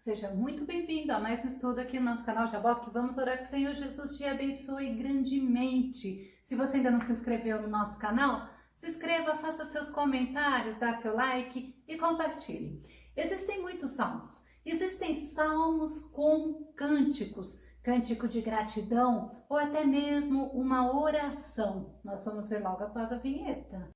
Seja muito bem-vindo a mais um estudo aqui no nosso canal Jaboque. Vamos orar que o Senhor Jesus te abençoe grandemente. Se você ainda não se inscreveu no nosso canal, se inscreva, faça seus comentários, dá seu like e compartilhe. Existem muitos salmos. Existem salmos como cânticos, cântico de gratidão ou até mesmo uma oração. Nós vamos ver logo após a vinheta.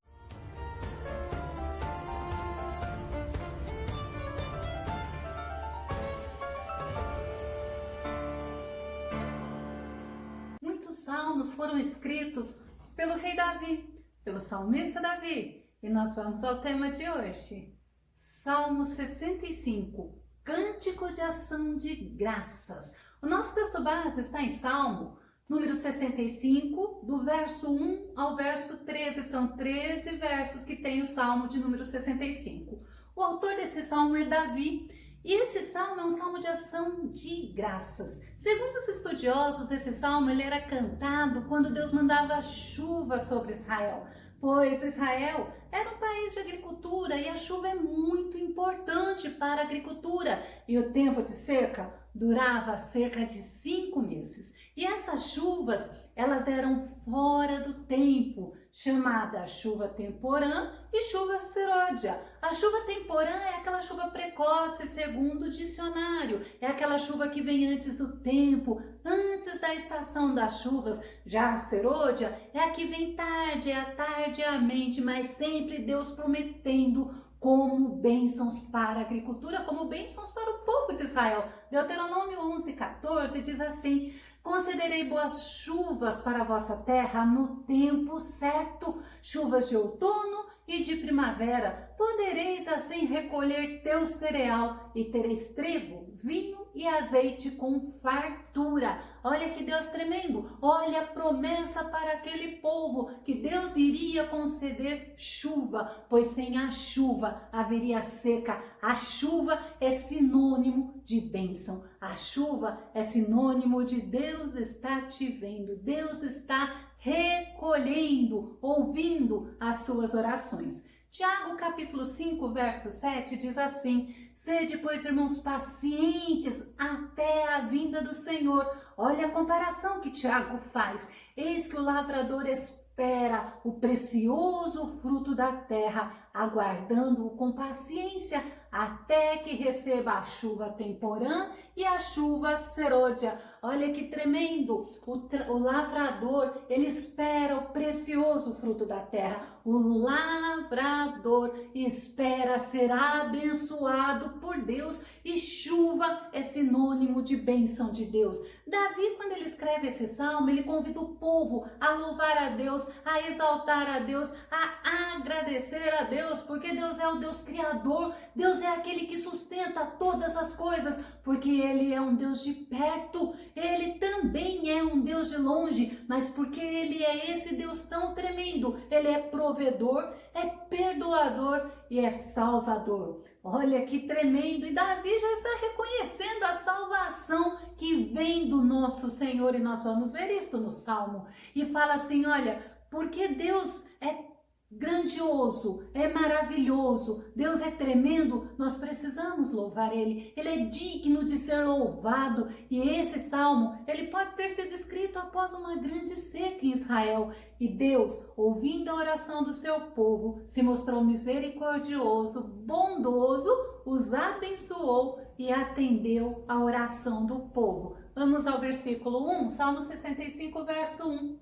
Muitos salmos foram escritos pelo rei Davi, pelo salmista Davi. E nós vamos ao tema de hoje. Salmo 65, Cântico de Ação de Graças. O nosso texto base está em Salmo número 65, do verso 1 ao verso 13. São 13 versos que tem o Salmo de número 65. O autor desse salmo é Davi. E esse salmo é um salmo de ação de graças. Segundo os estudiosos, esse salmo ele era cantado quando Deus mandava chuva sobre Israel, pois Israel era um país de agricultura e a chuva é muito importante para a agricultura. E o tempo de seca durava cerca de 5 meses. E essas chuvas, elas eram fora do tempo, chamada chuva temporã e chuva serôdia. A chuva temporã é aquela chuva precoce, segundo o dicionário. É aquela chuva que vem antes do tempo, antes da estação das chuvas. Já a serôdia é a que vem tarde, é tardiamente, mas sempre Deus prometendo como bênçãos para a agricultura, como bênçãos para o povo de Israel. Deuteronômio 11:14 diz assim: considerei boas chuvas para a vossa terra no tempo certo, chuvas de outono e de primavera. Podereis assim recolher teu cereal e tereis trigo, vinho e azeite com fartura. Olha que Deus tremendo, olha a promessa para aquele povo, que Deus iria conceder chuva, pois sem a chuva haveria seca. A chuva é sinônimo de bênção, a chuva é sinônimo de Deus está te vendo, Deus está recolhendo, ouvindo as suas orações. Tiago capítulo 5, verso 7 diz assim: sede, pois, irmãos, pacientes até a vinda do Senhor. Olha a comparação que Tiago faz. Eis que o lavrador espera o precioso fruto da terra, aguardando-o com paciência, até que receba a chuva temporã e a chuva serôdia. Olha que tremendo! O lavrador, ele espera o precioso fruto da terra. O lavrador espera ser abençoado por Deus, e chuva é sinônimo de bênção de Deus. Davi, quando ele escreve esse salmo, ele convida o povo a louvar a Deus, a exaltar a Deus, a agradecer a Deus, porque Deus é o Deus criador, Deus é aquele que sustenta todas as coisas, porque Ele é um Deus de perto, Ele também é um Deus de longe, mas porque Ele é esse Deus tão tremendo, Ele é provedor, é perdoador e é salvador. Olha que tremendo! E Davi já está reconhecendo a salvação que vem do nosso Senhor, e nós vamos ver isso no Salmo. E fala assim, olha, porque Deus é grandioso, é maravilhoso, Deus é tremendo, nós precisamos louvar Ele, Ele é digno de ser louvado. E esse salmo, ele pode ter sido escrito após uma grande seca em Israel, e Deus, ouvindo a oração do seu povo, se mostrou misericordioso, bondoso, os abençoou e atendeu a oração do povo. Vamos ao versículo 1, Salmo 65, verso 1.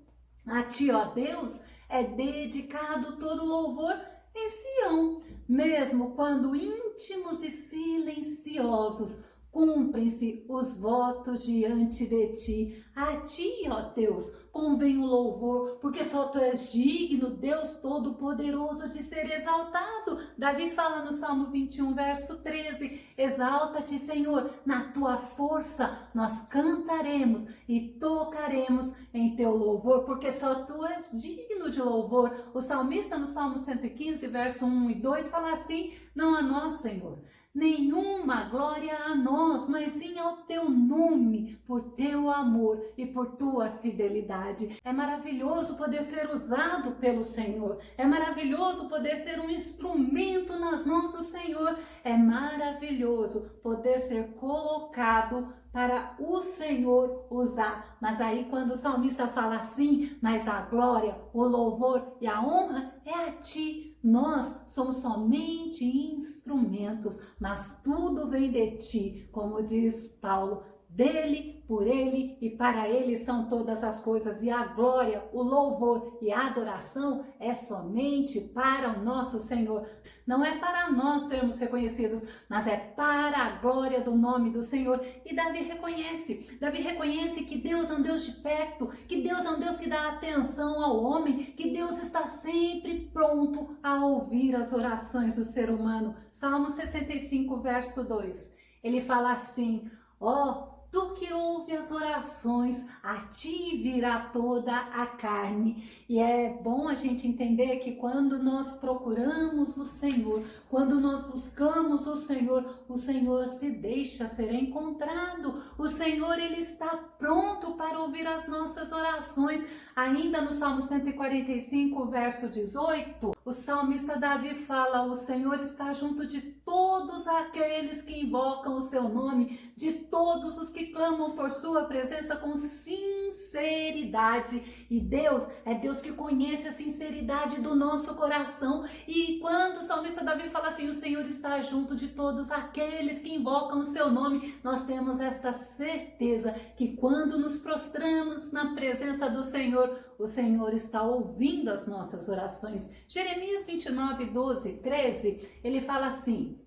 A ti, ó Deus, é dedicado todo louvor em Sião, mesmo quando íntimos e silenciosos cumprem-se os votos diante de ti. A ti, ó Deus, convém o louvor, porque só tu és digno, Deus Todo-Poderoso, de ser exaltado. Davi fala no Salmo 21, verso 13, exalta-te, Senhor, na tua força nós cantaremos e tocaremos em teu louvor, porque só tu és digno de louvor. O salmista no Salmo 115, verso 1 e 2 fala assim: não a nós, Senhor, nenhuma glória a nós, nós, mas sim ao teu nome, por teu amor e por tua fidelidade. É maravilhoso poder ser usado pelo Senhor. É maravilhoso poder ser um instrumento nas mãos do Senhor. É maravilhoso poder ser colocado para o Senhor usar. Mas aí quando o salmista fala assim, mas a glória, o louvor e a honra é a ti. Nós somos somente instrumentos, mas tudo vem de ti, como diz Paulo. Dele, por ele e para ele são todas as coisas, e a glória, o louvor e a adoração é somente para o nosso Senhor. Não é para nós sermos reconhecidos, mas é para a glória do nome do Senhor. E Davi reconhece que Deus é um Deus de perto, que Deus é um Deus que dá atenção ao homem, que Deus está sempre pronto a ouvir as orações do ser humano. Salmo 65, verso 2, ele fala assim: ó, tu que ouve as orações, a ti virá toda a carne. E é bom a gente entender que quando nós procuramos o Senhor, quando nós buscamos o Senhor se deixa ser encontrado. O Senhor, ele está pronto para ouvir as nossas orações. Ainda no Salmo 145, verso 18, o salmista Davi fala: o Senhor está junto de todos aqueles que invocam o seu nome, de todos os que clamam por sua presença com sinceridade. E Deus é Deus que conhece a sinceridade do nosso coração. E quando o salmista Davi fala assim: o Senhor está junto de todos aqueles que invocam o seu nome, nós temos esta certeza que quando nos prostramos na presença do Senhor, o Senhor está ouvindo as nossas orações. Jeremias 29, 12, 13, ele fala assim: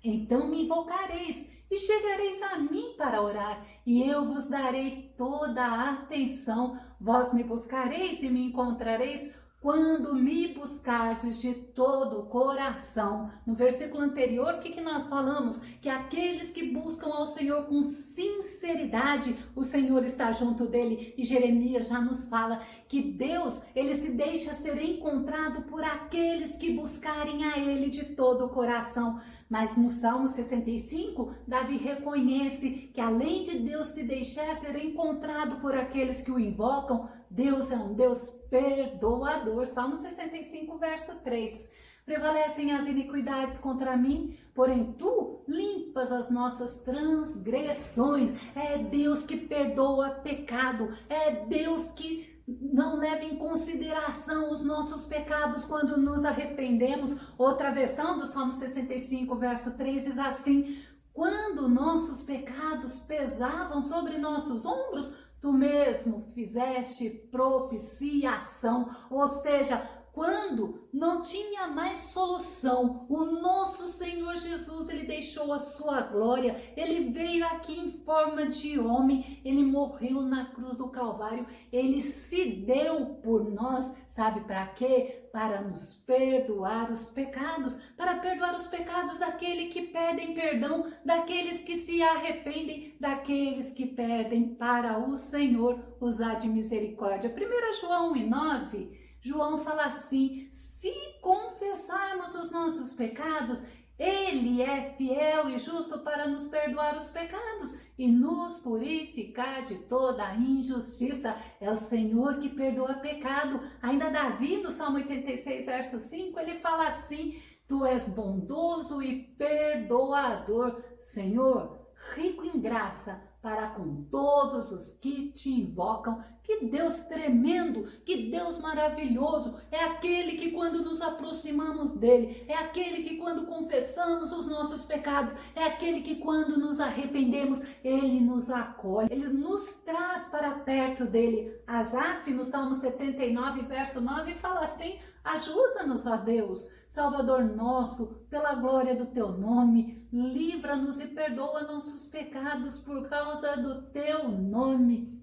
então me invocareis e chegareis a mim para orar, e eu vos darei toda a atenção. Vós me buscareis e me encontrareis quando me buscardes de todo o coração. No versículo anterior, o que nós falamos? Que aqueles que buscam ao Senhor com sinceridade, o Senhor está junto dele. E Jeremias já nos fala que Deus, ele se deixa ser encontrado por aqueles que buscarem a ele de todo o coração. Mas no Salmo 65, Davi reconhece que além de Deus se deixar ser encontrado por aqueles que o invocam, Deus é um Deus perdoador. Salmo 65, verso 3. Prevalecem as iniquidades contra mim, porém tu limpas as nossas transgressões. É Deus que perdoa pecado, é Deus que não leva em consideração os nossos pecados quando nos arrependemos. Outra versão do Salmo 65, verso 3 diz assim: quando nossos pecados pesavam sobre nossos ombros, tu mesmo fizeste propiciação. Ou seja, quando não tinha mais solução, o nosso Senhor Jesus, ele deixou a sua glória, ele veio aqui em forma de homem, ele morreu na cruz do Calvário, ele se deu por nós, sabe para quê? Para nos perdoar os pecados, para perdoar os pecados daqueles que pedem perdão, daqueles que se arrependem, daqueles que pedem para o Senhor usar de misericórdia. 1 João 1,9, João fala assim: se confessarmos os nossos pecados, ele é fiel e justo para nos perdoar os pecados e nos purificar de toda a injustiça. É o Senhor que perdoa pecado. Ainda Davi, no Salmo 86, verso 5, ele fala assim: tu és bondoso e perdoador, Senhor, rico em graça para com todos os que te invocam. Que Deus tremendo, que Deus maravilhoso, é aquele que quando nos aproximamos dele, é aquele que quando confessamos os nossos pecados, é aquele que quando nos arrependemos, ele nos acolhe, ele nos traz para perto dele. Asaf, no Salmo 79, verso 9, fala assim: ajuda-nos, ó Deus, Salvador nosso, pela glória do teu nome, livra-nos e perdoa nossos pecados por causa do teu nome.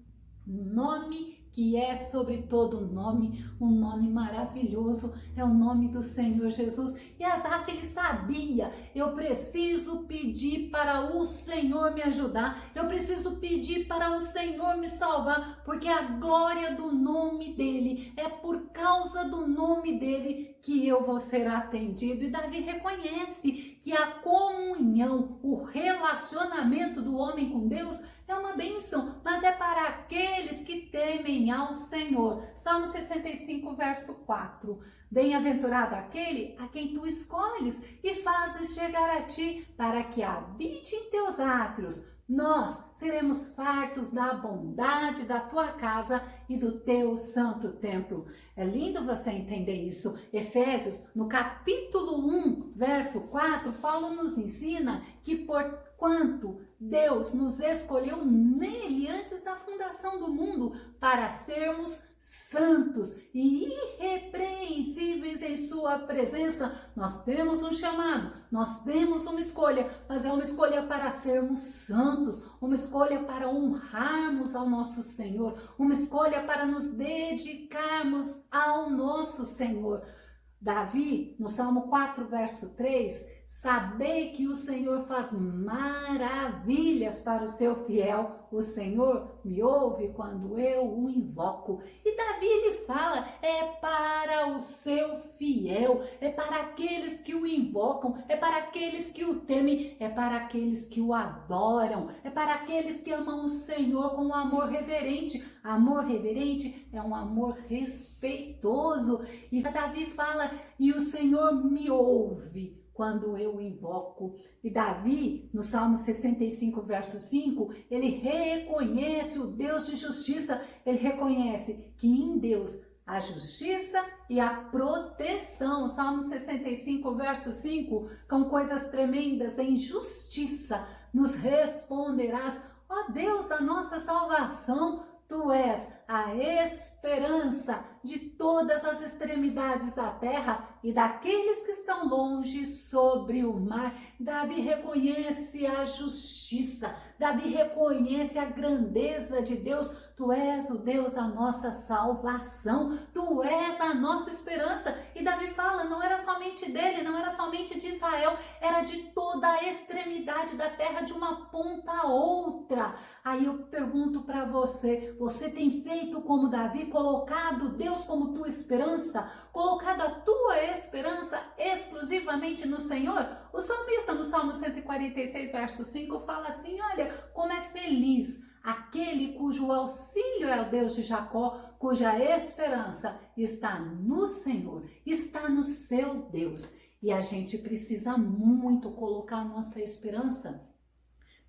nome que é sobre todo nome, um nome maravilhoso, é o nome do Senhor Jesus. E Asaf, ele sabia, eu preciso pedir para o Senhor me ajudar, eu preciso pedir para o Senhor me salvar, porque a glória do nome dele, é por causa do nome dele que eu vou ser atendido. E Davi reconhece que a comunhão, o relacionamento do homem com Deus é uma bênção, mas é para aqueles que temem ao Senhor. Salmo 65, verso 4. Bem-aventurado aquele a quem tu escolhes e fazes chegar a ti, para que habite em teus átrios. Nós seremos fartos da bondade da tua casa e do teu santo templo. É lindo você entender isso. Efésios, no capítulo 1, verso 4, Paulo nos ensina que porquanto Deus nos escolheu nele antes da fundação do mundo para sermos santos e irrepreensíveis em sua presença. Nós temos um chamado, nós temos uma escolha, mas é uma escolha para sermos santos, uma escolha para honrarmos ao nosso Senhor, uma escolha para nos dedicarmos ao nosso Senhor. Davi, no Salmo 4, verso 3, sabei que o Senhor faz maravilhas para o seu fiel. O Senhor me ouve quando eu o invoco. E Davi, ele fala, é para o seu fiel, é para aqueles que o invocam, é para aqueles que o temem, é para aqueles que o adoram, é para aqueles que amam o Senhor com um amor reverente. Amor reverente é um amor respeitoso. E Davi fala, e o Senhor me ouve quando eu o invoco. E Davi, no Salmo 65, verso 5, ele reconhece o Deus de justiça, ele reconhece que em Deus a justiça e a proteção. Salmo 65, verso 5, com coisas tremendas, em justiça nos responderás, ó Deus da nossa salvação. Tu és a esperança de todas as extremidades da terra e daqueles que estão longe sobre o mar. Davi reconhece a justiça, Davi reconhece a grandeza de Deus. Tu és o Deus da nossa salvação, tu és a nossa esperança. E Davi fala, não era somente dele, não era somente de Israel, era de toda a extremidade da terra, de uma ponta a outra. Aí eu pergunto para você, você tem feito como Davi, colocado Deus como tua esperança, colocado a tua esperança exclusivamente no Senhor? O salmista no Salmo 146, verso 5 fala assim, olha, como é feliz aquele cujo auxílio é o Deus de Jacó, cuja esperança está no Senhor, está no seu Deus. E a gente precisa muito colocar nossa esperança,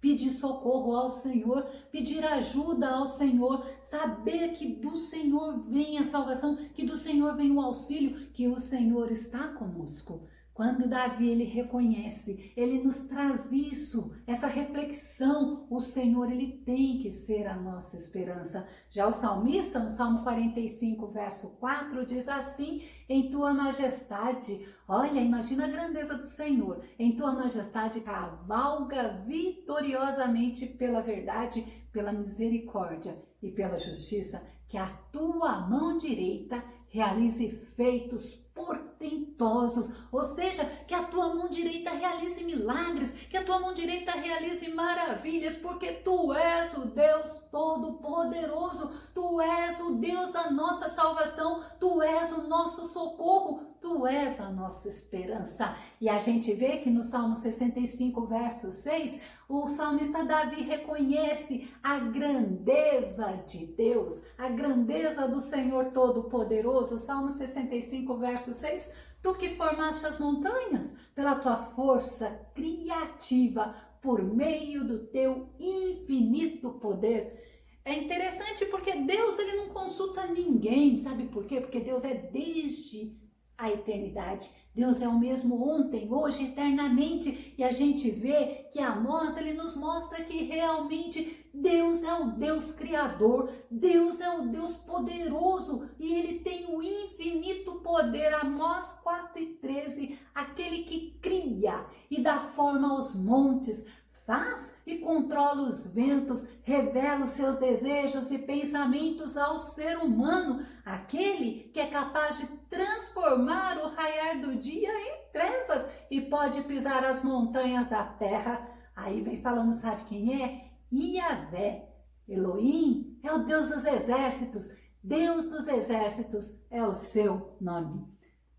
pedir socorro ao Senhor, pedir ajuda ao Senhor, saber que do Senhor vem a salvação, que do Senhor vem o auxílio, que o Senhor está conosco. Quando Davi, ele reconhece, ele nos traz isso, essa reflexão, o Senhor, ele tem que ser a nossa esperança. Já o salmista, no Salmo 45, verso 4, diz assim, em tua majestade, olha, imagina a grandeza do Senhor, em tua majestade cavalga vitoriosamente pela verdade, pela misericórdia e pela justiça, que a tua mão direita realize feitos portentosos, ou seja, que a tua mão direita realize milagres, que a tua mão direita realize maravilhas, porque tu és o Deus Todo-Poderoso, tu és o Deus da nossa salvação, tu és o nosso socorro, tu és a nossa esperança. E a gente vê que no Salmo 65, verso 6, o salmista Davi reconhece a grandeza de Deus, a grandeza do Senhor Todo-Poderoso. Salmo 65, verso 6, tu que formaste as montanhas pela tua força criativa, por meio do teu infinito poder. É interessante porque Deus, ele não consulta ninguém, sabe por quê? Porque Deus é desde a eternidade. Deus é o mesmo ontem, hoje, eternamente. E a gente vê que Amós, ele nos mostra que realmente Deus é o Deus Criador, Deus é o Deus poderoso e ele tem o infinito poder. Amós 4:13, aquele que cria e dá forma aos montes, faz e controla os ventos, revela os seus desejos e pensamentos ao ser humano, aquele que é capaz de transformar o raiar do dia em trevas e pode pisar as montanhas da terra. Aí vem falando, sabe quem é? Iavé. Elohim é o Deus dos exércitos. Deus dos exércitos é o seu nome.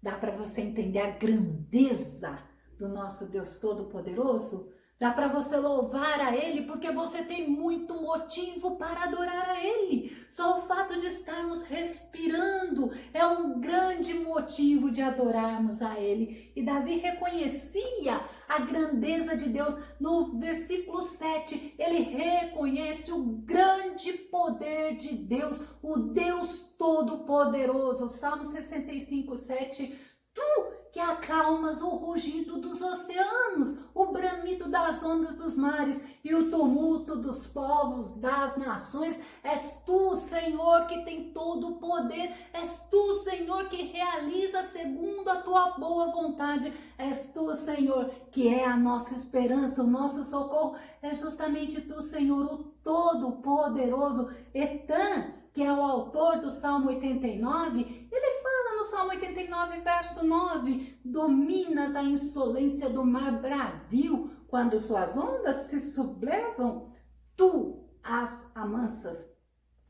Dá para você entender a grandeza do nosso Deus Todo-Poderoso? Dá para você louvar a Ele porque você tem muito motivo para adorar a Ele. Só o fato de estarmos respirando é um grande motivo de adorarmos a Ele. E Davi reconhecia a grandeza de Deus. No versículo 7, ele reconhece o grande poder de Deus, o Deus Todo-Poderoso. Salmo 65, 7, tu que acalmas o rugido dos oceanos, o bramido das ondas dos mares e o tumulto dos povos das nações. És tu, Senhor, que tem todo o poder. És tu, Senhor, que realiza segundo a tua boa vontade. És tu, Senhor, que é a nossa esperança, o nosso socorro. É justamente tu, Senhor, o Todo-Poderoso. Etan, que é o autor do Salmo 89, ele fala no Salmo 89, verso 9, dominas a insolência do mar bravio, quando suas ondas se sublevam, tu as amansas.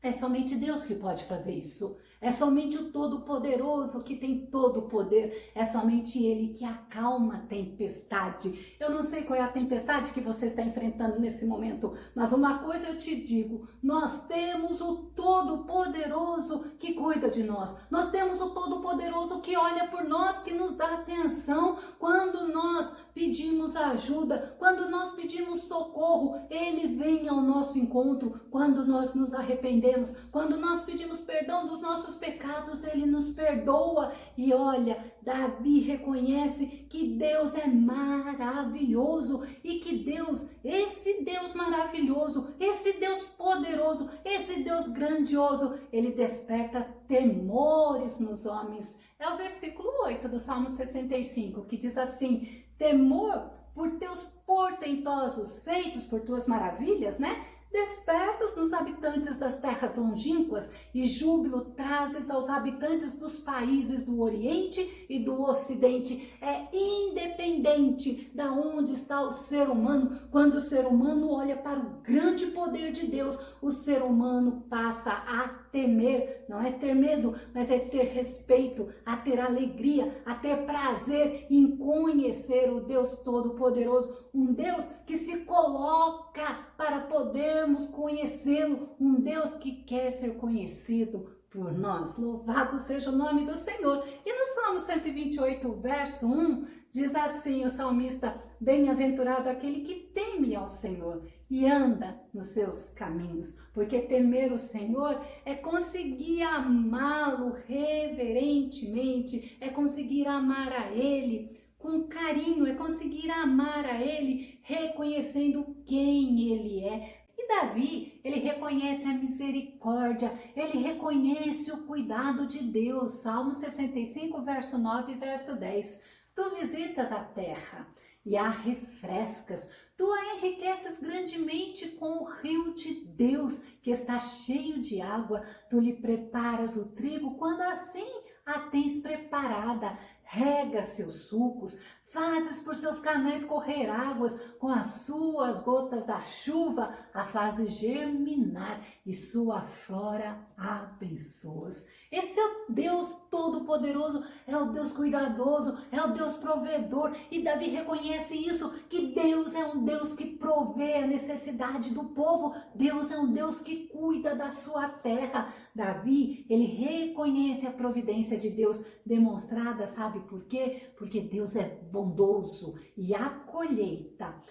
É somente Deus que pode fazer isso. É somente o Todo-Poderoso que tem todo o poder. É somente Ele que acalma a tempestade. Eu não sei qual é a tempestade que você está enfrentando nesse momento, mas uma coisa eu te digo, nós temos o Todo-Poderoso que cuida de nós. Nós temos o Todo-Poderoso que olha por nós, que nos dá atenção quando nós pedimos ajuda, quando nós pedimos socorro. Ele vem ao nosso encontro quando nós nos arrependemos, quando nós pedimos perdão dos nossos pecados, Ele nos perdoa. E olha, Davi reconhece que Deus é maravilhoso e que Deus, esse Deus maravilhoso, esse Deus poderoso, esse Deus grandioso, Ele desperta temores nos homens. É o versículo 8 do Salmo 65, que diz assim: temor por teus portentosos feitos, por tuas maravilhas, né? Despertas nos habitantes das terras longínquas e júbilo trazes aos habitantes dos países do Oriente e do Ocidente. É independente da onde está o ser humano. Quando o ser humano olha para o grande poder de Deus, o ser humano passa a temer. Não é ter medo, mas é ter respeito, a ter alegria, a ter prazer em conhecer o Deus Todo-Poderoso. Um Deus que se coloca para podermos conhecê-lo, um Deus que quer ser conhecido por nós. Louvado seja o nome do Senhor. E no Salmo 128, verso 1, diz assim o salmista: bem-aventurado aquele que teme ao Senhor e anda nos seus caminhos. Porque temer o Senhor é conseguir amá-lo reverentemente, é conseguir amar a Ele com carinho, é conseguir amar a Ele reconhecendo quem Ele é. E Davi, ele reconhece a misericórdia, ele reconhece o cuidado de Deus. Salmo 65, verso 9 e verso 10. Tu visitas a terra e a refrescas, tu a enriqueces grandemente com o rio de Deus, que está cheio de água. Tu lhe preparas o trigo quando assim a tens preparada, rega seus sulcos, fazes por seus canais correr águas, com as suas gotas da chuva a fazes germinar e sua flora abençoas. Esse é o Deus Todo-Poderoso, é o Deus cuidadoso, é o Deus provedor. E Davi reconhece isso, que Deus é um Deus que provê a necessidade do povo. Deus é um Deus que cuida da sua terra. Davi, ele reconhece a providência de Deus demonstrada, sabe por quê? Porque Deus é bondoso e a colheita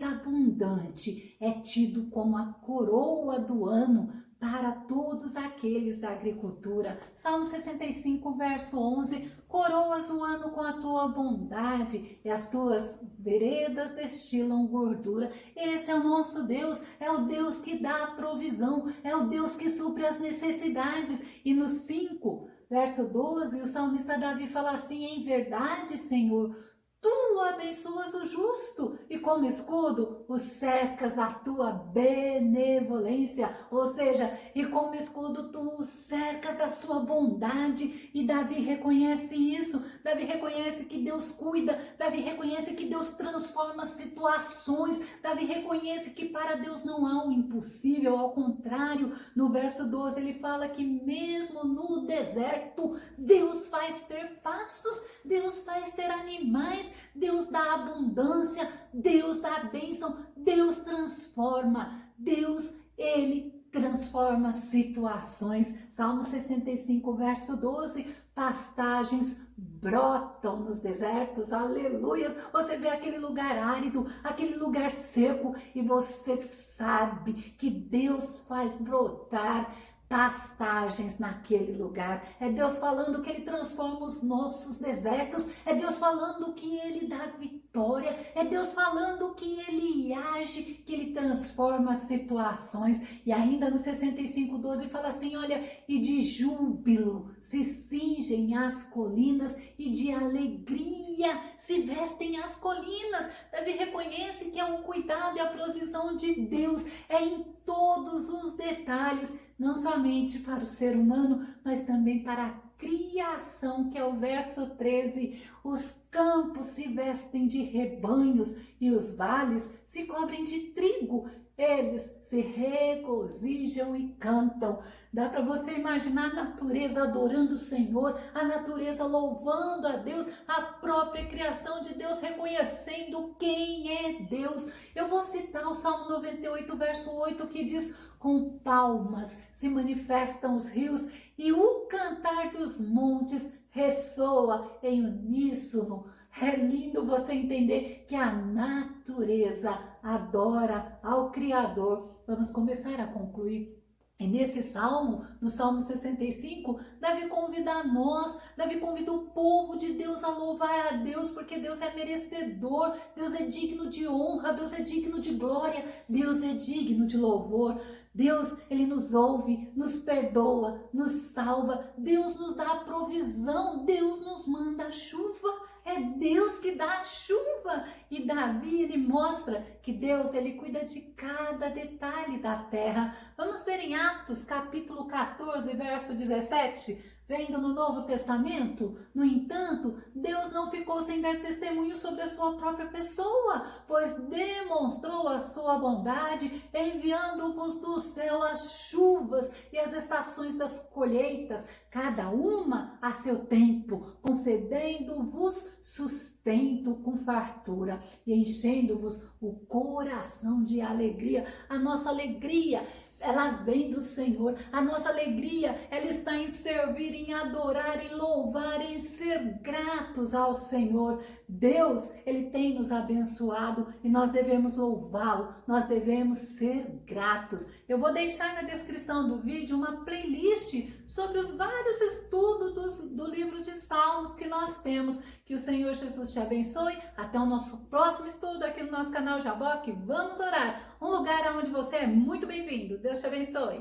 abundante é tido como a coroa do ano para todos aqueles da agricultura. Salmo 65, verso 11, coroas o ano com a tua bondade e as tuas veredas destilam gordura. Esse é o nosso Deus, é o Deus que dá a provisão, é o Deus que supre as necessidades. E no 5, verso 12, o salmista Davi fala assim: em verdade, Senhor, Tu abençoas o justo e como escudo o cercas da tua benevolência, ou seja, e como escudo tu o cercas da sua bondade. E Davi reconhece isso, Davi reconhece que Deus cuida, Davi reconhece que Deus transforma situações, Davi reconhece que para Deus não há um impossível, ao contrário, no verso 12 ele fala que mesmo no deserto, Deus faz ter pastos, Deus faz ter animais, Deus dá abundância, Deus dá bênção, Deus transforma, Deus, Ele transforma situações. Salmo 65, verso 12, pastagens brotam nos desertos, aleluias. Você vê aquele lugar árido, aquele lugar seco e você sabe que Deus faz brotar pastagens naquele lugar. É Deus falando que Ele transforma os nossos desertos, é Deus falando que Ele dá vitória, é Deus falando que Ele age, que Ele transforma situações. E ainda no 65:12 fala assim, olha, e de júbilo se cingem as colinas e de alegria se vestem as colinas. Davi reconhece que é um cuidado e a provisão de Deus, é em todos os detalhes, não somente para o ser humano, mas também para a criação, que é o verso 13. Os campos se vestem de rebanhos e os vales se cobrem de trigo. Eles se regozijam e cantam. Dá para você imaginar a natureza adorando o Senhor, a natureza louvando a Deus, a própria criação de Deus reconhecendo quem é Deus. Eu vou citar o Salmo 98, verso 8, que diz: com palmas se manifestam os rios e o cantar dos montes ressoa em uníssono. É lindo você entender que a natureza adora ao Criador. Vamos começar a concluir. E nesse salmo, no Salmo 65, Davi convida nós, Davi convida o povo de Deus a louvar a Deus, porque Deus é merecedor, Deus é digno de honra, Deus é digno de glória, Deus é digno de louvor. Deus, Ele nos ouve, nos perdoa, nos salva, Deus nos dá a provisão, Deus nos manda a chuva, é Deus que dá a chuva. E Davi, ele mostra que Deus, ele cuida de cada detalhe da terra. Vamos ver em Atos, capítulo 14, verso 17. Vendo no Novo Testamento, no entanto, Deus não ficou sem dar testemunho sobre a sua própria pessoa, pois demonstrou a sua bondade, enviando-vos do céu as chuvas e as estações das colheitas, cada uma a seu tempo, concedendo-vos sustento com fartura e enchendo-vos o coração de alegria. A nossa alegria, ela vem do Senhor. A nossa alegria, ela está em servir, em adorar, em louvar, em ser gratos ao Senhor. Deus, Ele tem nos abençoado e nós devemos louvá-lo, nós devemos ser gratos. Eu vou deixar na descrição do vídeo uma playlist sobre os vários estudos do livro de Salmos que nós temos. Que o Senhor Jesus te abençoe. Até o nosso próximo estudo aqui no nosso canal Jaboque. Vamos orar. Um lugar onde você é muito bem-vindo. Deus te abençoe.